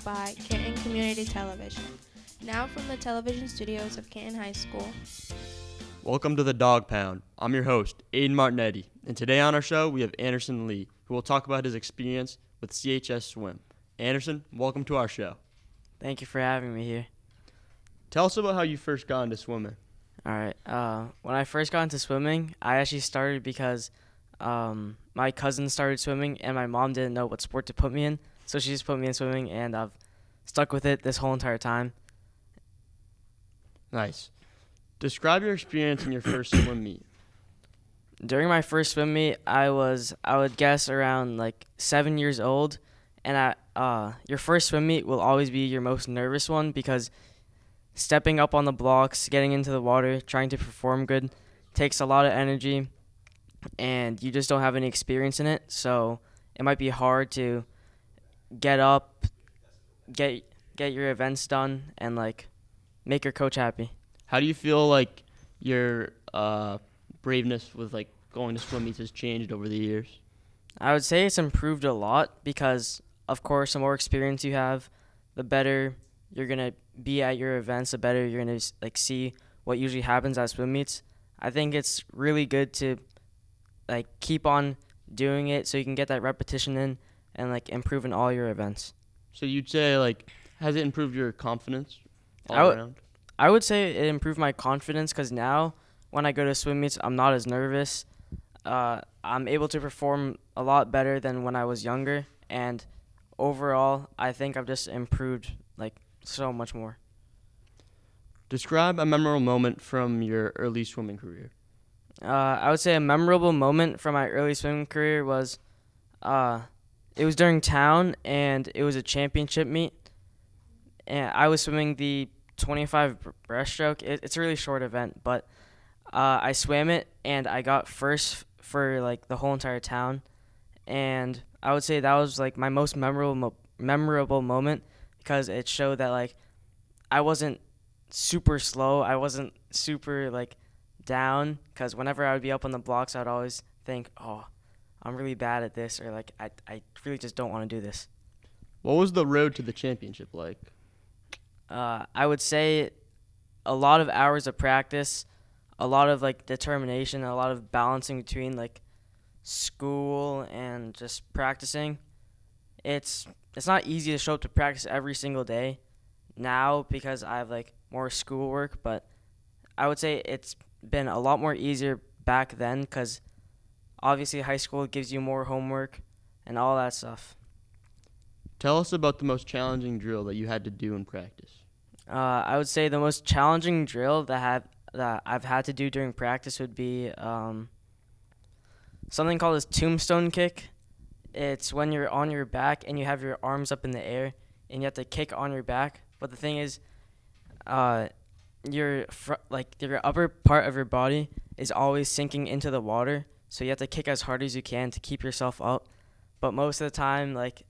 by Canton Community Television. Now from the television studios of Canton High School. Welcome to the Dog Pound. I'm your host, Aiden Martinetti, and today on our show we have Anderson Lee, who will talk about his experience with CHS Swim. Anderson, welcome to our show. Thank you for having me here. Tell us about how you first got into swimming. All right. When I first got into swimming, I actually started because my cousin started swimming, and my mom didn't know what sport to put me in, so she just put me in swimming, and I've stuck with it this whole entire time. Nice. Describe your experience in your first swim meet. During my first swim meet, I would guess around like 7 years old, and your first swim meet will always be your most nervous one because stepping up on the blocks, getting into the water, trying to perform good takes a lot of energy, and you just don't have any experience in it, so it might be hard to get up, get your events done, and like make your coach happy. How do you feel like your braveness with like going to swim meets has changed over the years? I would say it's improved a lot because, of course, the more experience you have, the better you're gonna be at your events, the better you're gonna like see what usually happens at swim meets. I think it's really good to like keep on doing it so you can get that repetition in and like improve in all your events. So you'd say like, has it improved your confidence all around? I would say it improved my confidence because now when I go to swim meets, I'm not as nervous. I'm able to perform a lot better than when I was younger, and overall, I think I've just improved like so much more. Describe a memorable moment from your early swimming career. I would say a memorable moment from my early swimming career was, it was during town, and it was a championship meet, and I was swimming the 25 breaststroke. It's a really short event, but I swam it, and I got first for like the whole entire town, and I would say that was like my most memorable moment because it showed that like I wasn't super slow, I wasn't super like down, because whenever I would be up on the blocks, I'd always think, oh, I'm really bad at this, or like I really just don't want to do this. What was the road to the championship like? I would say a lot of hours of practice, a lot of like determination, a lot of balancing between like school and just practicing. It's not easy to show up to practice every single day now because I have like more schoolwork, but I would say it's been a lot more easier back then because obviously high school gives you more homework and all that stuff. Tell us about the most challenging drill that you had to do in practice. I would say the most challenging drill that I've had to do during practice would be something called a tombstone kick. It's when you're on your back and you have your arms up in the air and you have to kick on your back. But the thing is, your upper part of your body is always sinking into the water, so you have to kick as hard as you can to keep yourself up. But most of the time, like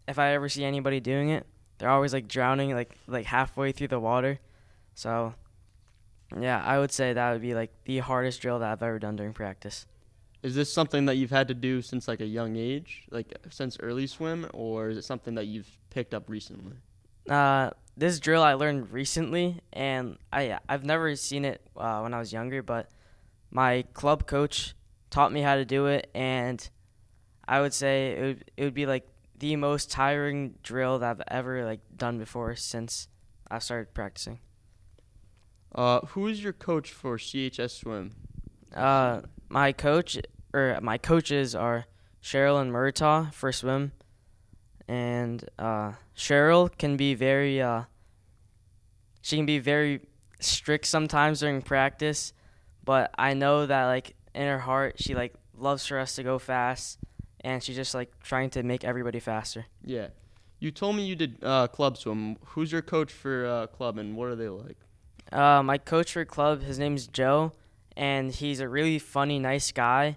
if I ever see anybody doing it, they're always like drowning like halfway through the water. So yeah, I would say that would be like the hardest drill that I've ever done during practice. Is this something that you've had to do since like a young age, like since early swim, or is it something that you've picked up recently? This drill I learned recently, and I've never seen it when I was younger, but my club coach taught me how to do it, and I would say it would be like the most tiring drill that I've ever like done before since I started practicing. Who is your coach for CHS Swim? My coaches are Cheryl and Murtaugh for swim, and Cheryl can be she can be very strict sometimes during practice, but I know that like in her heart she like loves for us to go fast, and she's just like trying to make everybody faster. Yeah. You told me you did club swim. Who's your coach for club, and what are they like? My coach for club, his name's Joe, and he's a really funny, nice guy,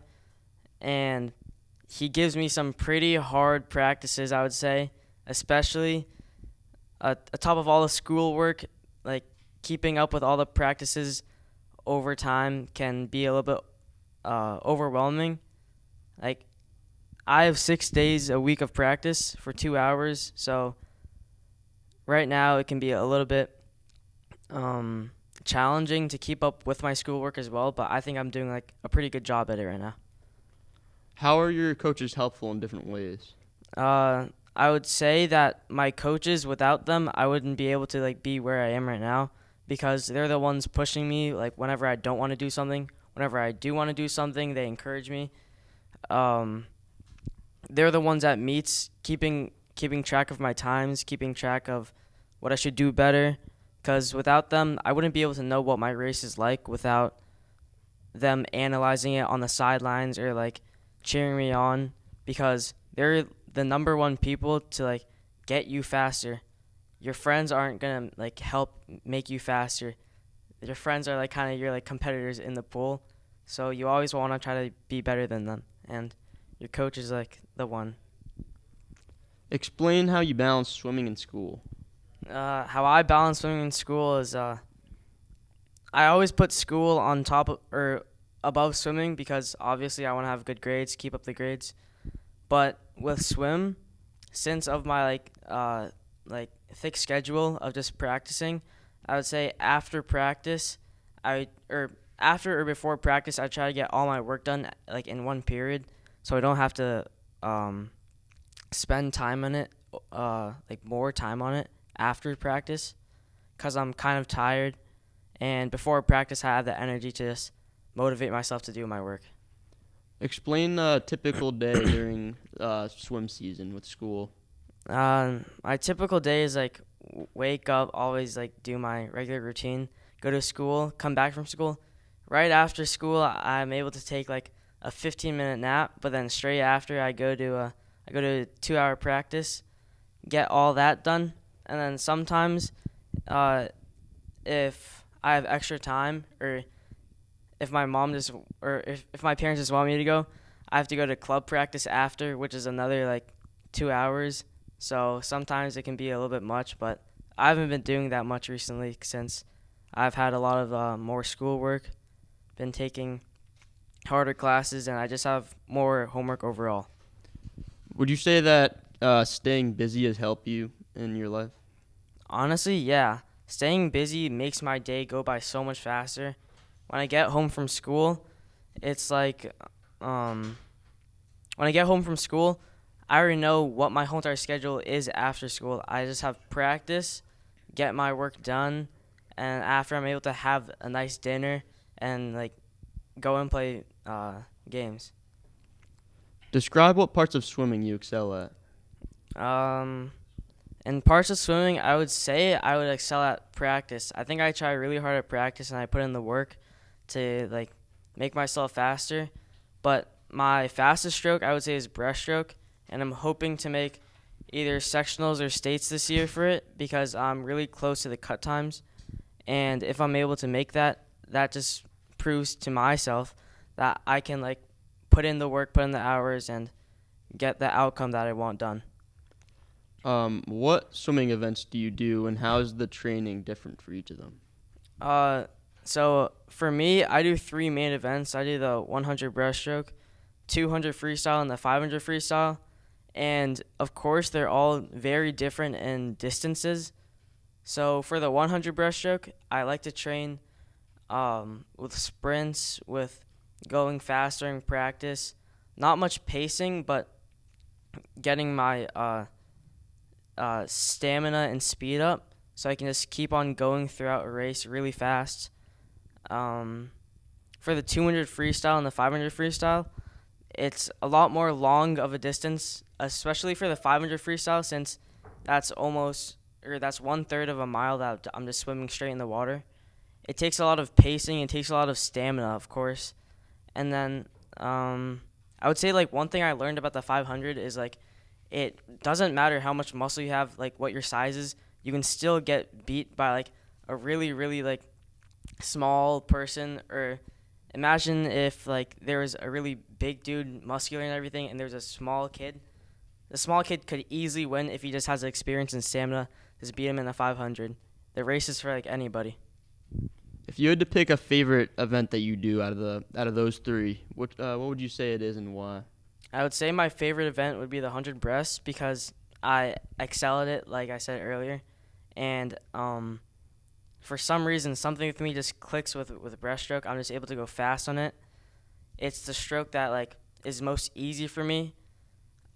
and he gives me some pretty hard practices, I would say, especially atop of all the schoolwork. Like keeping up with all the practices over time can be a little bit overwhelming. Like I have 6 days a week of practice for 2 hours, so right now it can be a little bit challenging to keep up with my schoolwork as well, but I think I'm doing like a pretty good job at it right now. How are your coaches helpful in different ways? I would say that my coaches, without them, I wouldn't be able to like be where I am right now, because they're the ones pushing me like whenever I don't want to do something. Whenever I do want to do something, they encourage me. They're the ones at meets keeping track of my times, keeping track of what I should do better, because without them, I wouldn't be able to know what my race is like without them analyzing it on the sidelines or like cheering me on, because they're the number one people to like get you faster. Your friends aren't gonna like help make you faster. Your friends are like kind of your like competitors in the pool, so you always want to try to be better than them, and your coach is like the one. Explain how you balance swimming and school. How I balance swimming in school is I always put school on top of, or above swimming, because obviously I want to have good grades, keep up the grades. But with swim, since of my like thick schedule of just practicing, I would say after practice, after or before practice, I try to get all my work done like in one period, so I don't have to spend time on it, like more time on it after practice, because I'm kind of tired, and before practice I have the energy to just motivate myself to do my work. Explain a typical day during swim season with school. My typical day is like wake up, always like do my regular routine, go to school, come back from school. Right after school, I'm able to take like a 15-minute nap, but then straight after I go to a 2-hour practice, get all that done, and then sometimes if I have extra time, or if my mom just, or if my parents just want me to go, I have to go to club practice after, which is another like 2 hours. So sometimes it can be a little bit much, but I haven't been doing that much recently since I've had a lot of more schoolwork, been taking harder classes, and I just have more homework overall. Would you say that staying busy has helped you in your life? Honestly, yeah. Staying busy makes my day go by so much faster. When I get home from school, it's like, when I get home from school, I already know what my whole entire schedule is after school. I just have practice, get my work done, and after I'm able to have a nice dinner and like go and play games. Describe what parts of swimming you excel at. In parts of swimming, I would say I would excel at practice. I think I try really hard at practice, and I put in the work to like make myself faster. But my fastest stroke, I would say, is breaststroke, and I'm hoping to make either sectionals or states this year for it, because I'm really close to the cut times. And if I'm able to make that, that just proves to myself that I can like put in the work, put in the hours, and get the outcome that I want done. What swimming events do you do, and how is the training different for each of them? So for me, I do 3 main events. I do the 100 breaststroke, 200 freestyle, and the 500 freestyle. And of course, they're all very different in distances. So for the 100 breaststroke, I like to train with sprints, with going faster in practice. Not much pacing, but getting my stamina and speed up, so I can just keep on going throughout a race really fast. For the 200 freestyle and the 500 freestyle, it's a lot more long of a distance, especially for the 500 freestyle, since that's that's 1/3 of a mile that I'm just swimming straight in the water. It takes a lot of pacing, it takes a lot of stamina, of course. And then I would say like one thing I learned about the 500 is like it doesn't matter how much muscle you have, like what your size is, you can still get beat by like a really, really like small person. Or imagine if like there was a really big dude, muscular and everything, and there's a small kid. The small kid could easily win if he just has the experience and stamina. Just beat him in the 500. The race is for like anybody. If you had to pick a favorite event that you do out of those 3, what would you say it is and why? I would say my favorite event would be the 100 breasts, because I excel at it, like I said earlier. and for some reason, something with me just clicks with breaststroke. I'm just able to go fast on it. It's the stroke that is most easy for me.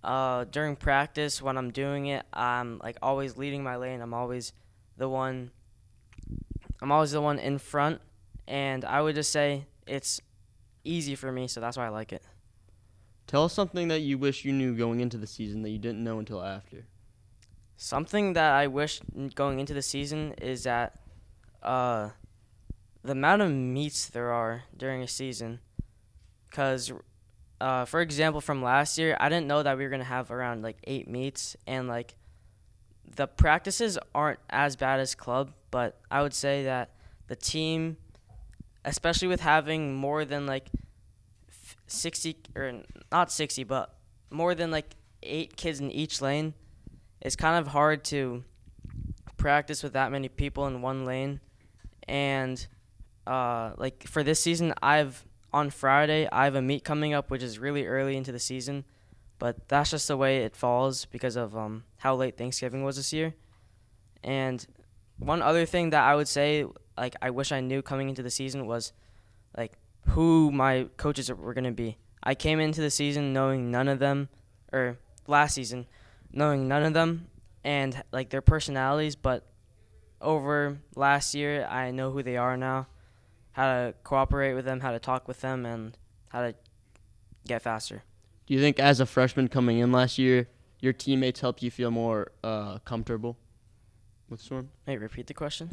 During practice, when I'm doing it, I'm always leading my lane. I'm always the one in front, and I would just say it's easy for me, so that's why I like it. Tell us something that you wish you knew going into the season that you didn't know until after. Something that I wish going into the season is that the amount of meets there are during a season. Because, for example, from last year, I didn't know that we were going to have around 8 meets, and the practices aren't as bad as club, but I would say that the team, especially with having more than 60, or not 60, but more than 8 kids in each lane, it's kind of hard to practice with that many people in one lane. And for this season, on Friday, I have a meet coming up, which is really early into the season, but that's just the way it falls because of how late Thanksgiving was this year. And one other thing that I would say, I wish I knew coming into the season was who my coaches were going to be. I came into the season knowing none of them, or last season knowing none of them and their personalities, but over last year I know who they are now, how to cooperate with them, how to talk with them, and how to get faster. Do you think as a freshman coming in last year, your teammates helped you feel more comfortable with swim? Hey, repeat the question.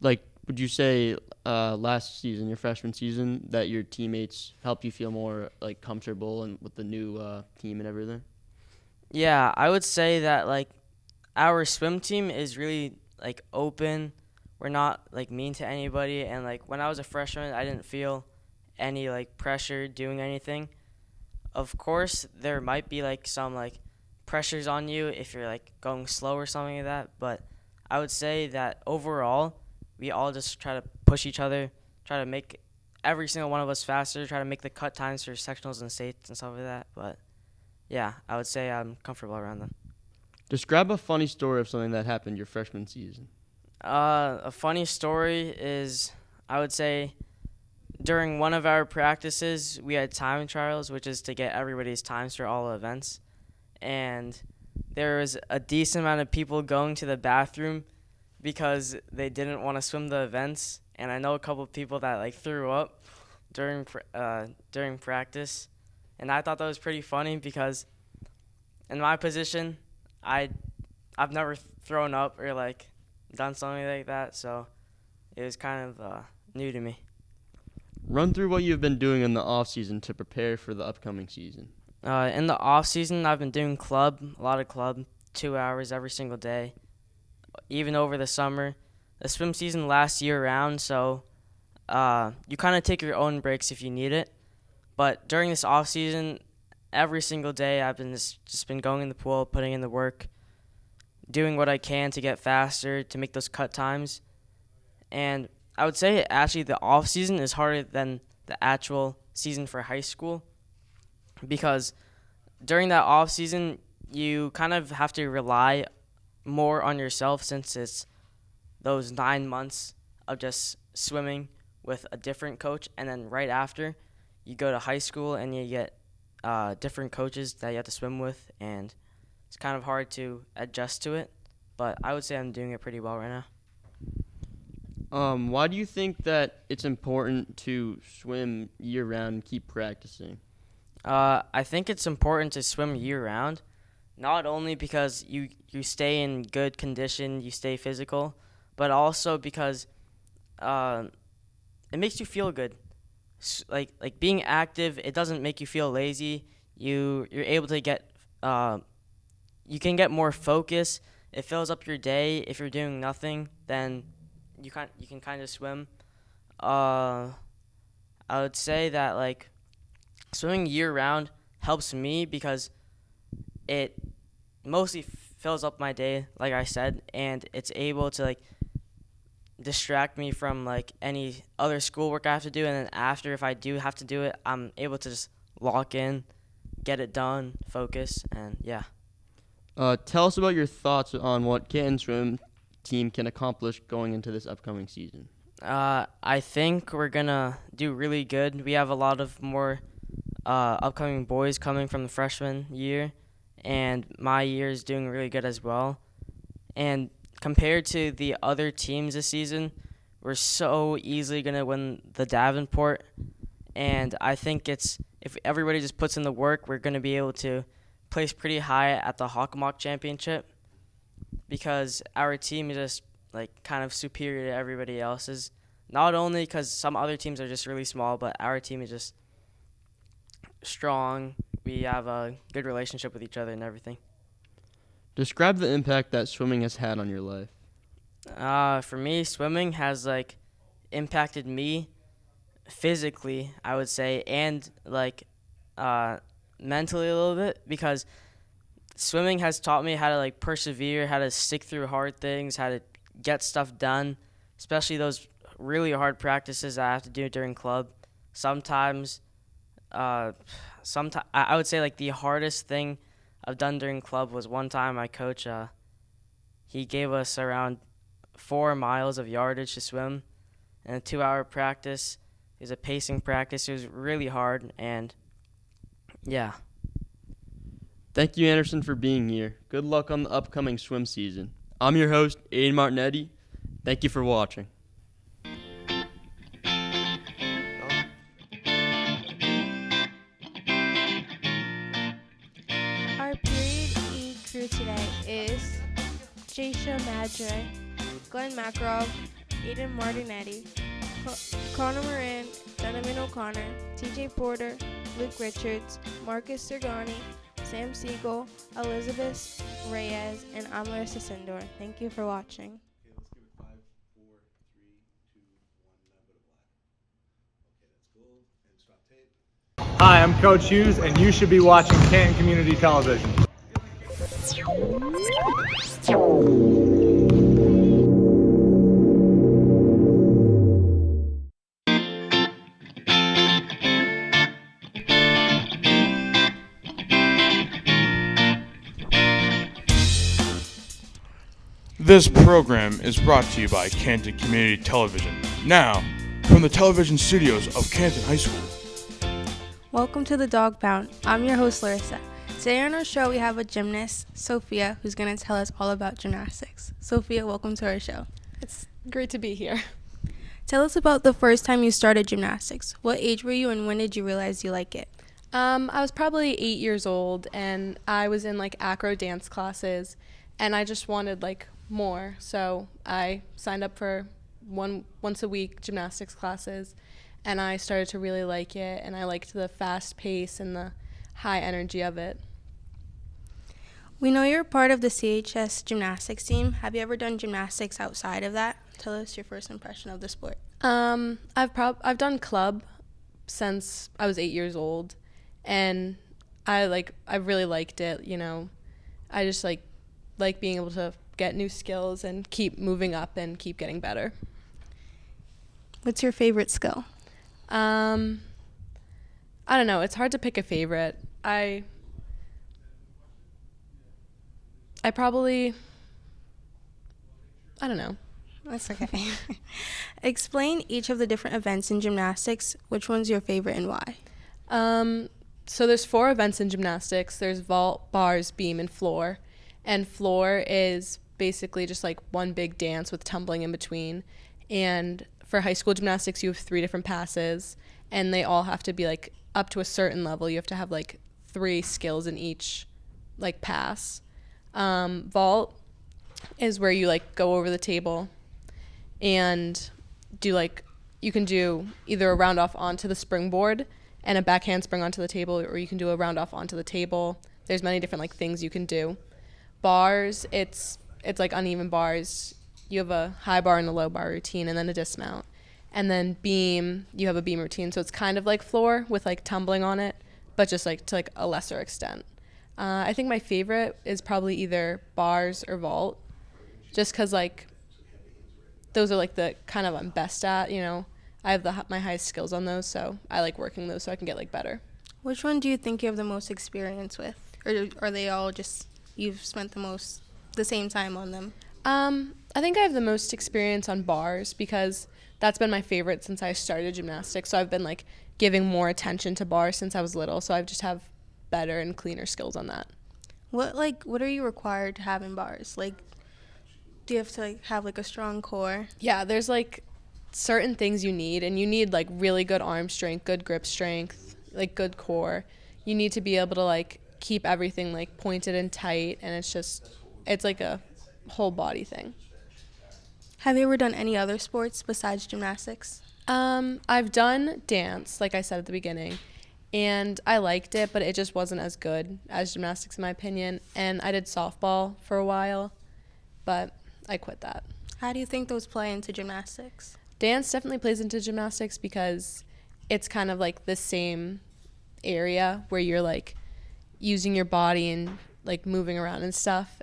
Would you say last season, your freshman season, that your teammates helped you feel more comfortable and with the new team and everything? Yeah, I would say that our swim team is really open. We're not mean to anybody, and when I was a freshman, I didn't feel any pressure doing anything. Of course, there might be some pressures on you if you're going slow or something like that, but I would say that overall, we all just try to push each other, try to make every single one of us faster, try to make the cut times for sectionals and states and stuff like that. But yeah, I would say I'm comfortable around them. Describe a funny story of something that happened your freshman season. A funny story is, I would say, during one of our practices, we had time trials, which is to get everybody's times for all events. And there was a decent amount of people going to the bathroom because they didn't want to swim the events. And I know a couple of people that threw up during practice. And I thought that was pretty funny because in my position, I've never thrown up or done something like that, so it was kind of new to me. Run through what you've been doing in the off season to prepare for the upcoming season. In the off season, I've been doing a lot of club, 2 hours every single day, even over the summer. The swim season lasts year round, so you kind of take your own breaks if you need it. But during this off season, every single day I've been just been going in the pool, putting in the work, doing what I can to get faster, to make those cut times. And I would say actually the off season is harder than the actual season for high school, because during that off season you kind of have to rely more on yourself, since it's those 9 months of just swimming with a different coach, and then right after you go to high school and you get different coaches that you have to swim with, and it's kind of hard to adjust to it, but I would say I'm doing it pretty well right now. Why do you think that it's important to swim year-round and keep practicing? I think it's important to swim year-round, not only because you stay in good condition, you stay physical, but also because it makes you feel good. Like being active, it doesn't make you feel lazy. You're able to get you can get more focus. It fills up your day. If you're doing nothing, then you can kind of swim. I would say that swimming year round helps me because it mostly fills up my day, like I said, and it's able to distract me from any other schoolwork I have to do, and then after, if I do have to do it, I'm able to just lock in, get it done, focus, and yeah. Tell us about your thoughts on what Canton Swim team can accomplish going into this upcoming season? I think we're gonna do really good. We have a lot of more upcoming boys coming from the freshman year, and my year is doing really good as well. And compared to the other teams this season, we're so easily gonna win the Davenport. And I think if everybody just puts in the work, we're gonna be able to place pretty high at the Hockomock Championship, because our team is just like kind of superior to everybody else's. Not only because some other teams are just really small, but our team is just strong. We have a good relationship with each other and everything. Describe the impact that swimming has had on your life. For me, swimming has like impacted me physically, I would say, and like mentally a little bit, because swimming has taught me how to like persevere, how to stick through hard things, how to get stuff done, especially those really hard practices I have to do during club. Sometimes I would say like the hardest thing I've done during club was one time my coach, he gave us around 4 miles of yardage to swim in a 2-hour practice. It was a pacing practice. It was really hard, and yeah. Thank you, Anderson, for being here. Good luck on the upcoming swim season. I'm your host, Aiden Martinetti. Thank you for watching. Our Period E crew today is Jasha Madre, Glenn Makarov, Aiden Martinetti, Connor Moran, Donovan O'Connor, TJ Porter, Luke Richards, Marcus Sergani, Sam Siegel, Elizabeth Reyes, and I'm Laurisa Sindor. Thank you for watching. Okay, let's give it 5, 4, 3, 2, 1, now go to black. Okay, that's gold, and stop tape. Hi, I'm Coach Hughes, and you should be watching Canton Community Television. This program is brought to you by Canton Community Television. Now, from the television studios of Canton High School. Welcome to the Dog Pound. I'm your host, Laurisa. Today on our show, we have a gymnast, Sophia, who's going to tell us all about gymnastics. Sophia, welcome to our show. It's great to be here. Tell us about the first time you started gymnastics. What age were you, and when did you realize you like it? I was probably 8 years old, and I was in like acro dance classes, and I just wanted like more, so I signed up for once a week gymnastics classes, and I started to really like it, and I liked the fast pace and the high energy of it. We know you're part of the CHS gymnastics team. Have you ever done gymnastics outside of that? Tell us your first impression of the sport. I've done club since I was 8 years old, and I really liked it. You know, I just like being able to get new skills and keep moving up and keep getting better. What's your favorite skill? I don't know. It's hard to pick a favorite. I don't know. That's okay. Explain each of the different events in gymnastics. Which one's your favorite and why? So there's 4 events in gymnastics. There's vault, bars, beam, and floor. And floor is basically just like one big dance with tumbling in between. And for high school gymnastics, you have 3 different passes, and they all have to be like up to a certain level. You have to have like 3 skills in each like pass. Vault is where you like go over the table and do like, you can do either a round off onto the springboard and a back handspring onto the table, or you can do a round off onto the table. There's many different like things you can do. Bars, it's like uneven bars. You have a high bar and a low bar routine, and then a dismount. And then beam, you have a beam routine. So it's kind of like floor with like tumbling on it, but just like to like a lesser extent. I think my favorite is probably either bars or vault, just because like those are like the kind of I'm best at, you know. I have my highest skills on those, so I like working those so I can get like better. Which one do you think you have the most experience with? Or are they all just, you've spent the same time on them? I think I have the most experience on bars because that's been my favorite since I started gymnastics. So I've been like giving more attention to bars since I was little. So I just have better and cleaner skills on that. What are you required to have in bars? Like, do you have to like have like a strong core? Yeah, there's like certain things you need, and you need like really good arm strength, good grip strength, like good core. You need to be able to like keep everything like pointed and tight, and it's like a whole body thing. Have you ever done any other sports besides gymnastics? I've done dance, like I said at the beginning, and I liked it, but it just wasn't as good as gymnastics in my opinion. And I did softball for a while, but I quit that. How do you think those play into gymnastics? Dance definitely plays into gymnastics because it's kind of like the same area where you're like using your body and like moving around and stuff.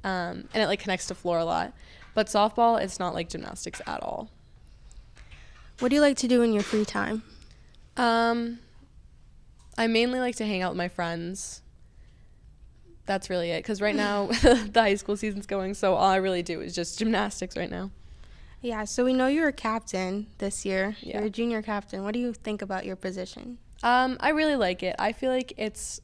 And it like connects to floor a lot. But softball, it's not like gymnastics at all. What do you like to do in your free time? I mainly like to hang out with my friends. That's really it. Because right now, the high school season's going, so all I really do is just gymnastics right now. Yeah, so we know you're a captain this year. Yeah. You're a junior captain. What do you think about your position? I really like it. I feel like it's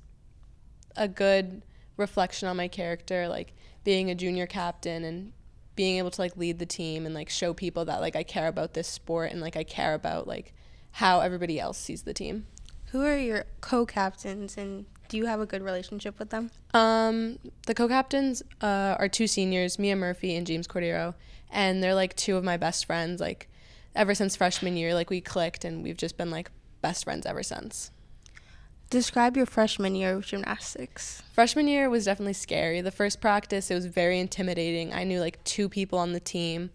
a good reflection on my character, like being a junior captain and being able to like lead the team and like show people that like I care about this sport and like I care about like how everybody else sees the team. Who are your co-captains, and do you have a good relationship with them? The co-captains are two seniors, Mia Murphy and James Cordero, and they're like two of my best friends. Like ever since freshman year, like we clicked and we've just been like best friends ever since. Describe your freshman year of gymnastics. Freshman year was definitely scary. The first practice, it was very intimidating. I knew like two people on the team,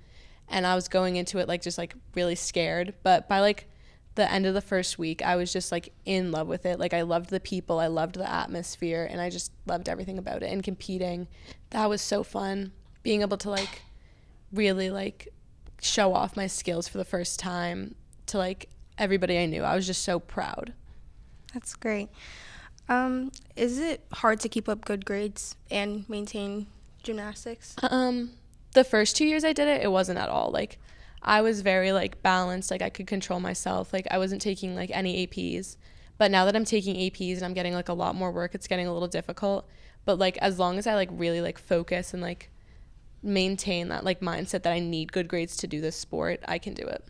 and I was going into it like just like really scared. But by like the end of the first week, I was just like in love with it. Like I loved the people, I loved the atmosphere, and I just loved everything about it. And competing, that was so fun. Being able to like really like show off my skills for the first time to like everybody I knew. I was just so proud. That's great. Is it hard to keep up good grades and maintain gymnastics? The first 2 years I did it, it wasn't at all. Like I was very like balanced, like I could control myself. Like I wasn't taking like any APs. But now that I'm taking APs and I'm getting like a lot more work, it's getting a little difficult. But like as long as I like really like focus and like maintain that like mindset that I need good grades to do this sport, I can do it.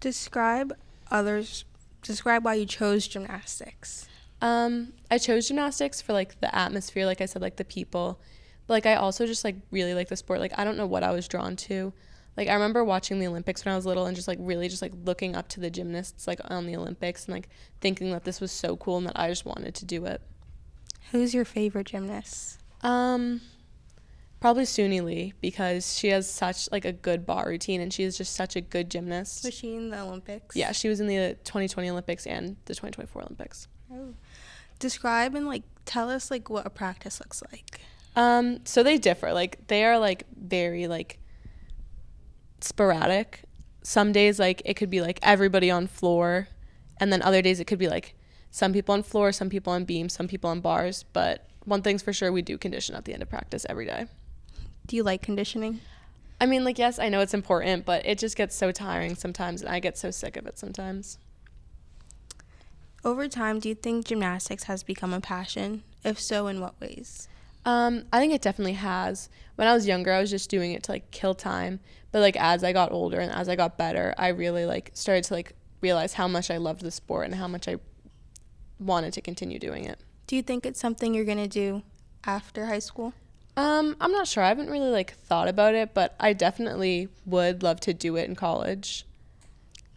Describe why you chose gymnastics. I chose gymnastics for like the atmosphere, like I said, like the people. But like I also just like really like the sport. Like I don't know what I was drawn to. Like I remember watching the Olympics when I was little and just like really just like looking up to the gymnasts like on the Olympics and like thinking that this was so cool and that I just wanted to do it. Who's your favorite gymnast? Probably Suni Lee, because she has such like a good bar routine and she is just such a good gymnast. Was she in the Olympics? Yeah, she was in the 2020 Olympics and the 2024 Olympics. Oh. Describe and like tell us like what a practice looks like. So they differ. Like they are like very like sporadic. Some days like it could be like everybody on floor, and then other days it could be like some people on floor, some people on beam, some people on bars. But one thing's for sure, we do condition at the end of practice every day. Do you like conditioning? I mean, like, yes, I know it's important, but it just gets so tiring sometimes, and I get so sick of it sometimes. Over time, do you think gymnastics has become a passion? If so, in what ways? I think it definitely has. When I was younger, I was just doing it to like kill time. But like as I got older and as I got better, I really like started to like realize how much I loved the sport and how much I wanted to continue doing it. Do you think it's something you're gonna do after high school? I'm not sure. I haven't really like thought about it, but I definitely would love to do it in college.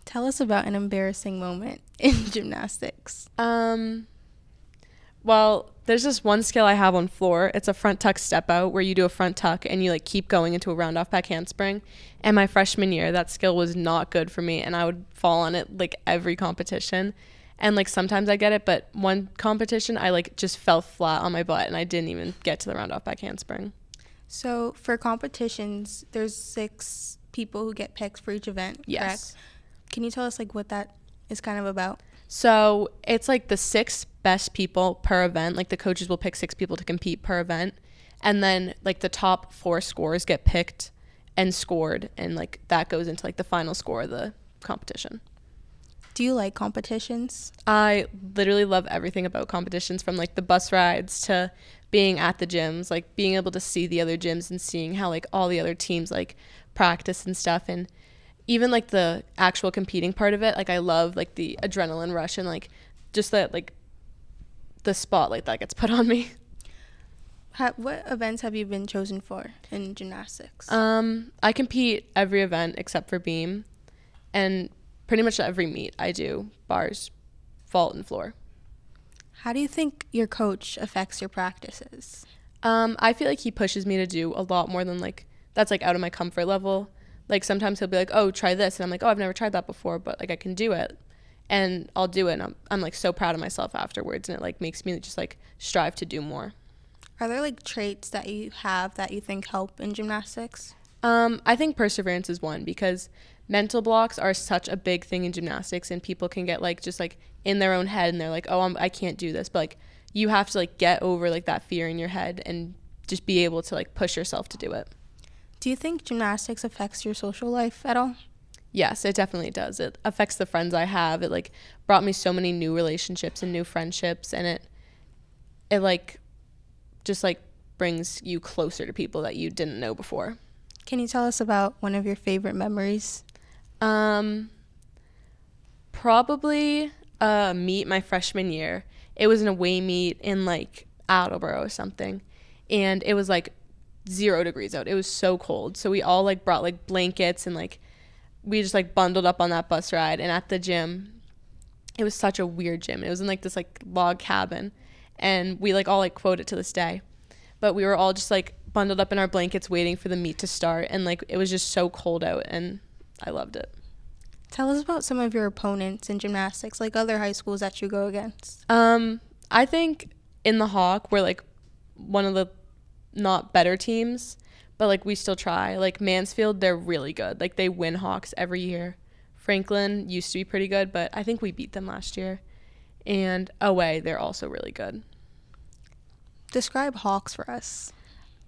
Tell us about an embarrassing moment in gymnastics. Well, there's this one skill I have on floor. It's a front tuck step out where you do a front tuck and you like keep going into a round off back handspring. And my freshman year, that skill was not good for me, and I would fall on it like every competition. And like sometimes I get it, but one competition I like just fell flat on my butt and I didn't even get to the round off back handspring. So for competitions, there's 6 people who get picked for each event, Yes. correct? Can you tell us like what that is kind of about? So it's like the 6 best people per event. Like the coaches will pick 6 people to compete per event. and then like the top 4 scores get picked and scored, and like that goes into like the final score of the competition. Do you like competitions? I literally love everything about competitions, from like the bus rides to being at the gyms, like being able to see the other gyms and seeing how like all the other teams like practice and stuff, and even like the actual competing part of it. Like I love like the adrenaline rush and like just that like the spotlight that gets put on me. What events have you been chosen for in gymnastics? I compete every event except for beam, and pretty much every meet I do bars, vault, and floor. How do you think your coach affects your practices? I feel like he pushes me to do a lot more than like that's like out of my comfort level. Like sometimes he'll be like, oh, try this, and I'm like, oh, I've never tried that before, but like I can do it, and I'll do it, and I'm like so proud of myself afterwards, and it like makes me just like strive to do more. Are there like traits that you have that you think help in gymnastics? I think perseverance is one, because mental blocks are such a big thing in gymnastics, and people can get like just like in their own head, and they're like, oh, I can't do this, but like you have to like get over like that fear in your head and just be able to like push yourself to do it. Do you think gymnastics affects your social life at all? Yes, it definitely does. It affects the friends I have. It like brought me so many new relationships and new friendships, and it like just like brings you closer to people that you didn't know before. Can you tell us about one of your favorite memories? Probably a meet my freshman year. It was an away meet in like Attleboro or something, and it was like 0 degrees out. It was so cold, so we all like brought like blankets, and like we just like bundled up on that bus ride. And at the gym, it was such a weird gym. It was in like this like log cabin, and we like all like quote it to this day, but we were all just like bundled up in our blankets waiting for the meet to start, and like it was just so cold out, and I loved it. Tell us about some of your opponents in gymnastics, like other high schools that you go against. I think in the Hawk we're like one of the not better teams, but like we still try. Like Mansfield, they're really good. Like they win Hawks every year. Franklin used to be pretty good, but I think we beat them last year. And away, they're also really good. Describe Hawks for us.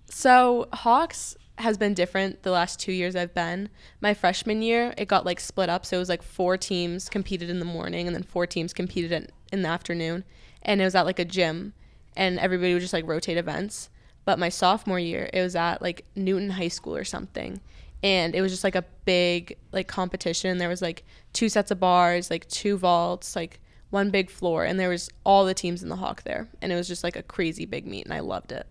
So Hawks has been different the last 2 years I've been. My freshman year, it got like split up. So it was like 4 teams competed in the morning, and then 4 teams competed in the afternoon. And it was at like a gym, and everybody would just like rotate events. But my sophomore year, it was at like Newton High School or something. And it was just like a big like competition. There was like 2 sets of bars, like 2 vaults, like 1 big floor. And there was all the teams in the Hawk there. And it was just like a crazy big meet, and I loved it.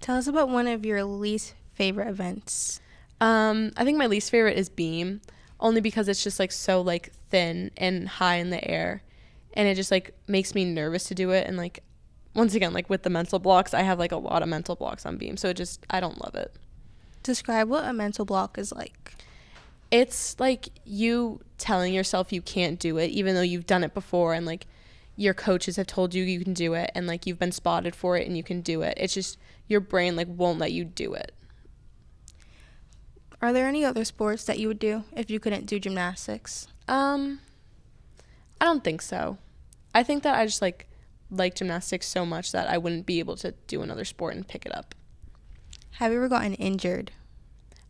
Tell us about one of your least favorite events. I think my least favorite is beam, only because it's just like so like thin and high in the air. And it just like makes me nervous to do it. And like, once again, like with the mental blocks, I have like a lot of mental blocks on beam. So it just, I don't love it. Describe what a mental block is like. It's like you telling yourself you can't do it, even though you've done it before, and like your coaches have told you you can do it, and like you've been spotted for it and you can do it. It's just your brain like won't let you do it. Are there any other sports that you would do if you couldn't do gymnastics? I don't think so. I think that I just like gymnastics so much that I wouldn't be able to do another sport and pick it up. Have you ever gotten injured?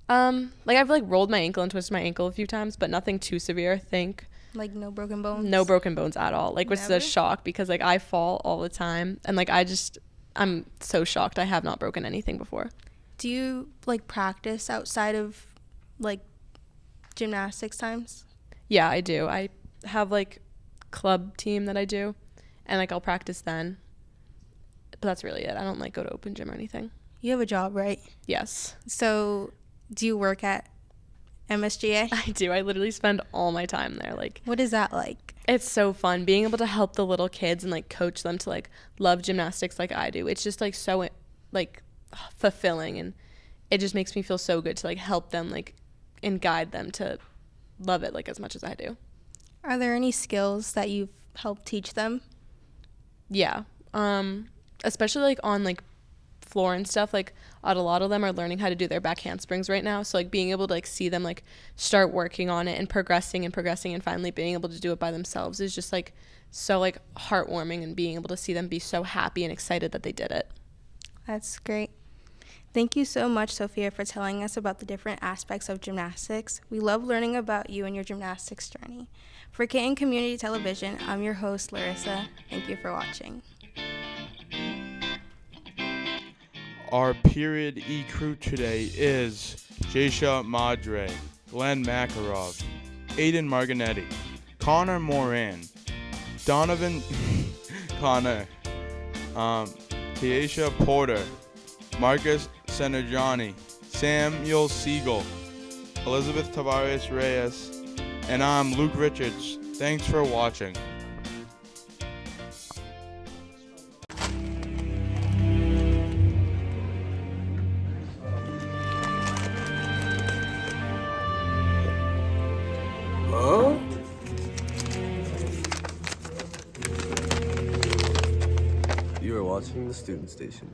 Like I've like rolled my ankle and twisted my ankle a few times, but nothing too severe, I think. Like no broken bones? No broken bones at all. Like, which is Never? a shock, because like I fall all the time, and like I'm so shocked I have not broken anything before. Do you like practice outside of like gymnastics times? Yeah, I do. I have like club team that I do, and like I'll practice then, but that's really it. I don't like go to open gym or anything. You have a job, right? Yes. So do you work at MSGA? I do. I literally spend all my time there. Like, What is that like? it's so fun being able to help the little kids and like coach them to like love gymnastics like I do. It's just like so like fulfilling, and it just makes me feel so good to like help them like and guide them to love it like as much as I do. Are there any skills that you've helped teach them? Yeah. Especially like on like floor and stuff, like a lot of them are learning how to do their back handsprings right now, so like being able to like see them like start working on it and progressing and finally being able to do it by themselves is just like so like heartwarming, and being able to see them be so happy and excited that they did it. That's great. Thank you so much, Sophia, for telling us about the different aspects of gymnastics. We love learning about you and your gymnastics journey. For Canton Community Television, I'm your host, Laurisa. Thank you for watching. Our Period E crew today is Jasha Madre, Glenn Makarov, Aiden Marginetti, Connor Moran, Donovan Connor, Tiesha Porter, Marcus Senajani, Samuel Siegel, Elizabeth Tavares Reyes, and I'm Luke Richards. Thanks for watching. You are watching the Student Station.